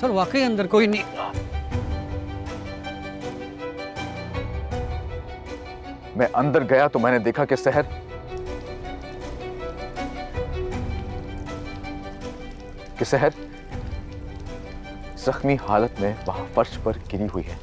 Sir वाकई अंदर कोई नहीं। मैं अंदर गया तो मैंने देखा कि सहर जख्मी हालत में वहां फर्श पर गिरी हुई है।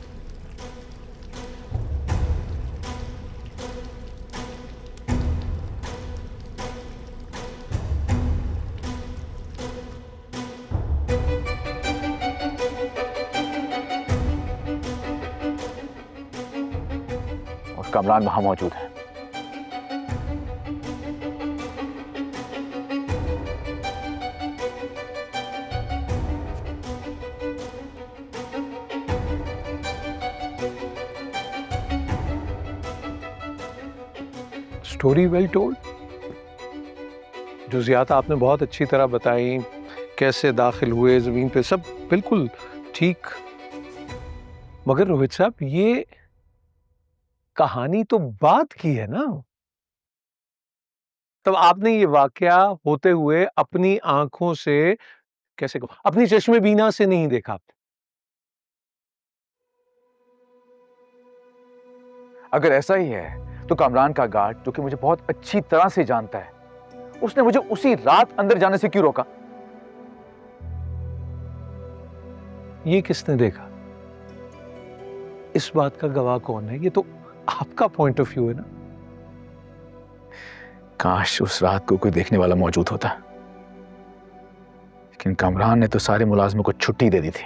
और कमरान वहां मौजूद है। Story well told. जुज़ियात आपने बहुत अच्छी तरह बताई, कैसे दाखिल हुए ज़मीन पे, सब बिल्कुल ठीक। मगर रोहित साहब, ये कहानी तो बात की है ना। तब आपने ये वाकया होते हुए अपनी आंखों से, कैसे कहूं, अपनी चश्मे बीना से नहीं देखा। अगर ऐसा ही है तो कमरान का गार्ड, जो कि मुझे बहुत अच्छी तरह से जानता है, उसने मुझे उसी रात अंदर जाने से क्यों रोका? ये किसने देखा? इस बात का गवाह कौन है? ये तो आपका पॉइंट ऑफ व्यू है ना। काश उस रात को कोई देखने वाला मौजूद होता, लेकिन कमरान ने तो सारे मुलाजिमों को छुट्टी दे दी थी।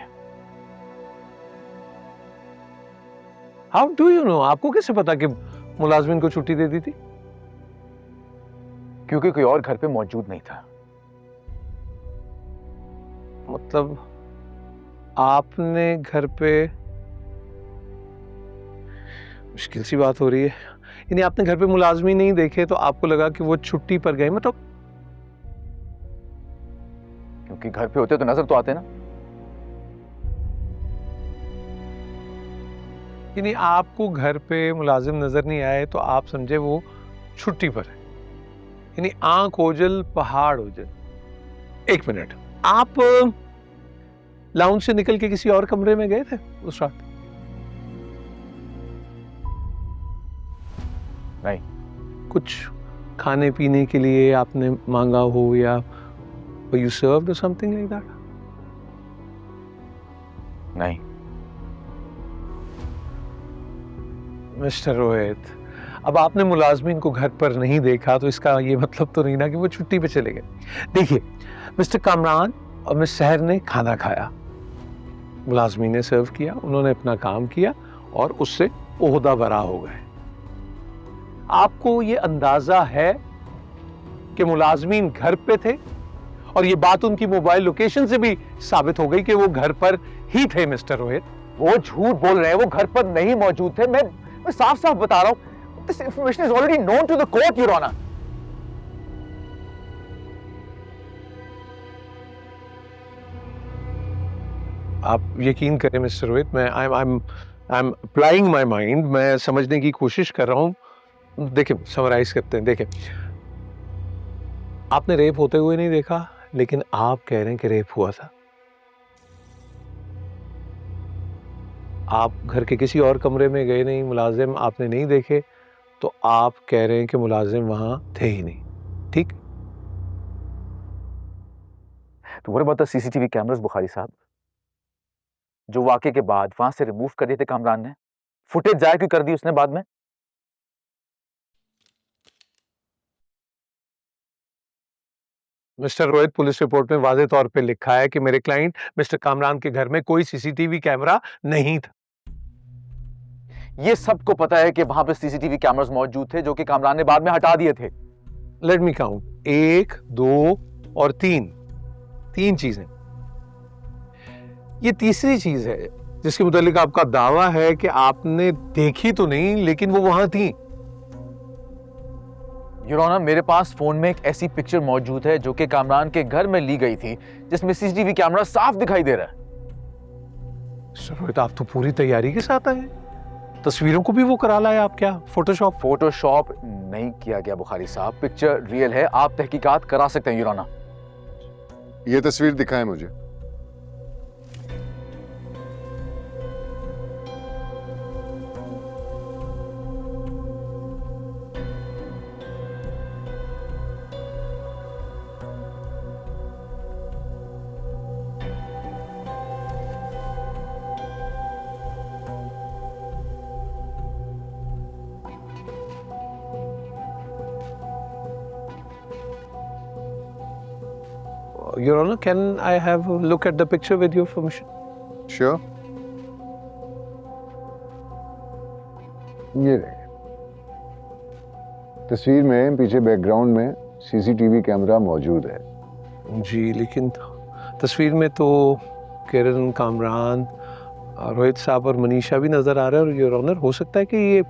How do you know? आपको कैसे पता कि मुलाजिमिन को छुट्टी दे दी थी? क्योंकि कोई और घर पे मौजूद नहीं था। मतलब आपने घर पे, मुश्किल सी बात हो रही है। यानी आपने घर पे मुलाजमी नहीं देखे तो आपको लगा कि वो छुट्टी पर गए, मतलब? क्योंकि घर पे होते तो नजर तो आते ना। यानी आपको घर पे मुलाजिम नजर नहीं आए तो आप समझे वो छुट्टी पर है। यानी आंख ओझल पहाड़ ओझल। एक मिनट, आप लाउंज से निकल के किसी और कमरे में गए थे उस रात? नहीं। कुछ खाने पीने के लिए आपने मांगा हो, या you served or something like that? नहीं। मिस्टर रोहित, अब आपने मुलाजमीन को घर पर नहीं देखा तो इसका ये मतलब तो नहीं ना कि वो छुट्टी पे चले गए। देखिए, मिस्टर कामरान और मिस सहर ने खाना खाया, मुलाजमीन ने सर्व किया, उन्होंने अपना काम किया और उससे ओहदा बरा हो गए। आपको ये अंदाजा है कि मुलाजमीन घर पे थे? और ये बात उनकी मोबाइल लोकेशन से भी साबित हो गई कि वो घर पर ही थे। मिस्टर रोहित, वो झूठ बोल रहे हैं, वो घर पर नहीं मौजूद थे। मैं साफ साफ बता रहा हूं, this information is already known to the court, your honour. आप यकीन करें मिस्टर रोहित, मैं I am applying my mind, मैं समझने की कोशिश कर रहा हूं। देखिए, समराइज करते हैं। देखिए, आपने रेप होते हुए नहीं देखा, लेकिन आप कह रहे हैं कि रेप हुआ था। आप घर के किसी और कमरे में गए नहीं, मुलाजिम आपने नहीं देखे, तो आप कह रहे हैं कि मुलाजिम वहां थे ही नहीं। ठीक? तो what about the CCTV cameras Bukhari साहब, जो वाकये के बाद वहां से रिमूव कर दिए थे कामरान ने? फुटेज जाया क्यों कर दी उसने बाद में? मिस्टर रोहित, पुलिस रिपोर्ट में वाज़ेह तौर पे लिखा है कि मेरे क्लाइंट मिस्टर कामरान के घर में कोई सीसीटीवी कैमरा नहीं था। ये सबको पता है कि वहां पे सीसीटीवी कैमरास मौजूद थे, जो कि कामरान ने बाद में हटा दिए थे। लेट मी काउंट, 1, 2 और 3, 3 चीजें। ये तीसरी चीज है जिसके मुतालिक आपका दावा है कि आपने देखी तो नहीं, लेकिन वो वहां थी। योर ऑनर, मेरे पास फोन में एक ऐसी पिक्चर मौजूद है जो कि कामरान के घर में ली गई थी, जिसमें सीसीटीवी कैमरा साफ दिखाई दे रहा है। रोहित, आप तो पूरी तैयारी के साथ आए, तस्वीरों को भी वो करा लाए आप। क्या फोटोशॉप नहीं किया गया बुखारी साहब, पिक्चर रियल है। आप तहकीकात करा सकते हैं योर ऑनर। ये तस्वीर दिखाएं मुझे। Your Honor, can I have a look at the picture with your permission? Sure. ये रहे तस्वीर में पीछे बैकग्राउंड में सीसीटीवी कैमरा मौजूद है। जी, लेकिन तस्वीर में तो किरण, कामरान, रोहित साहब और मनीषा भी नजर आ रहे हैं। और योर ऑनर, हो सकता है कि ये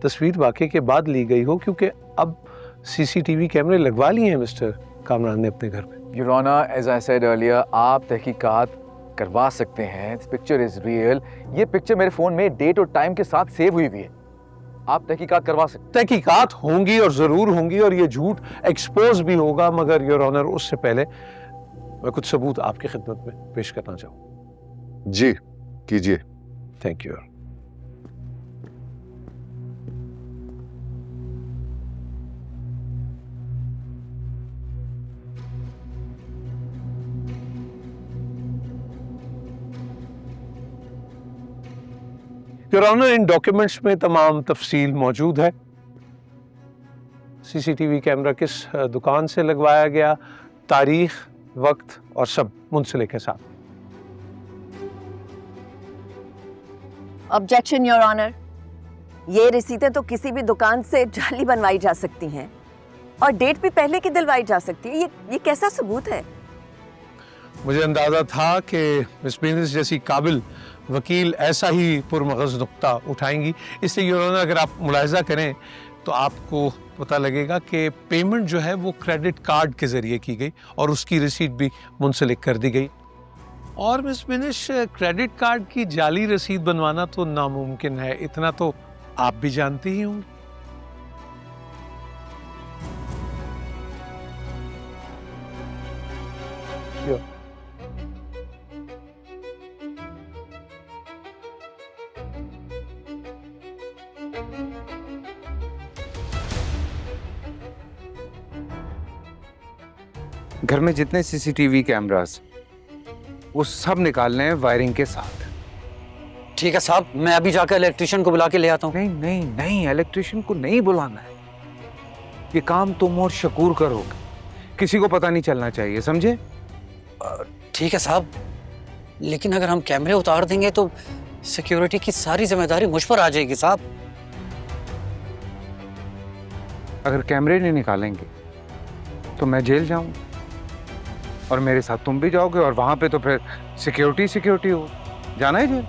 तस्वीर वाकये के बाद ली गई हो, क्योंकि अब सीसीटीवी कैमरे लगवा लिए हैं मिस्टर कामरान ने अपने घर में। Your Honor, as I said earlier, आप तहकीकात करवा सकते हैं। This picture is real. ये पिक्चर मेरे फोन में डेट और टाइम के साथ सेव हुई हुई है। आप तहकीकात करवा सकते तहकीकात होंगी और जरूर होंगी और ये झूठ एक्सपोज भी होगा, मगर योर ऑनर उससे पहले मैं कुछ सबूत आपकी खिदमत में पेश करना चाहूँ। जी कीजिए। Thank you. योर ऑनर, इन डॉक्यूमेंट्स में तमाम तफसील मौजूद है। सीसीटीवी कैमरा किस दुकान से लगवाया गया, तारीख, वक्त और सब मुंसलिक के साथ। ऑब्जेक्शन योर ऑनर, ये रसीदें तो किसी भी दुकान से जाली बनवाई जा सकती हैं और डेट भी पहले की दिलवाई जा सकती है। ये कैसा सबूत है? मुझे अंदाजा था कि मिस बिनेस जैसी काबिल वकील ऐसा ही पुरमगज़ नुक्ता उठाएंगी। इसलिए योर ऑनर, अगर आप मुलाहिजा करें तो आपको पता लगेगा कि पेमेंट जो है वो क्रेडिट कार्ड के ज़रिए की गई और उसकी रिसीट भी मुंसलिक कर दी गई। और मिस बिनेस, क्रेडिट कार्ड की जाली रसीद बनवाना तो नामुमकिन है, इतना तो आप भी जानती ही होंगी। घर में जितने सीसीटीवी कैमरास वो सब निकालने हैं वायरिंग के साथ। ठीक है साहब, मैं अभी जाकर इलेक्ट्रिशियन को बुला के ले आता हूँ। नहीं नहीं नहीं, इलेक्ट्रिशियन को नहीं बुलाना है। ये काम तुम और शकूर करोगे, किसी को पता नहीं चलना चाहिए, समझे? ठीक है साहब, लेकिन अगर हम कैमरे उतार देंगे तो सिक्योरिटी की सारी जिम्मेदारी मुझ पर आ जाएगी साहब। अगर कैमरे नहीं निकालेंगे तो मैं जेल जाऊंगा और मेरे साथ तुम भी जाओगे और वहां पे तो फिर सिक्योरिटी हो, जाना है जेल।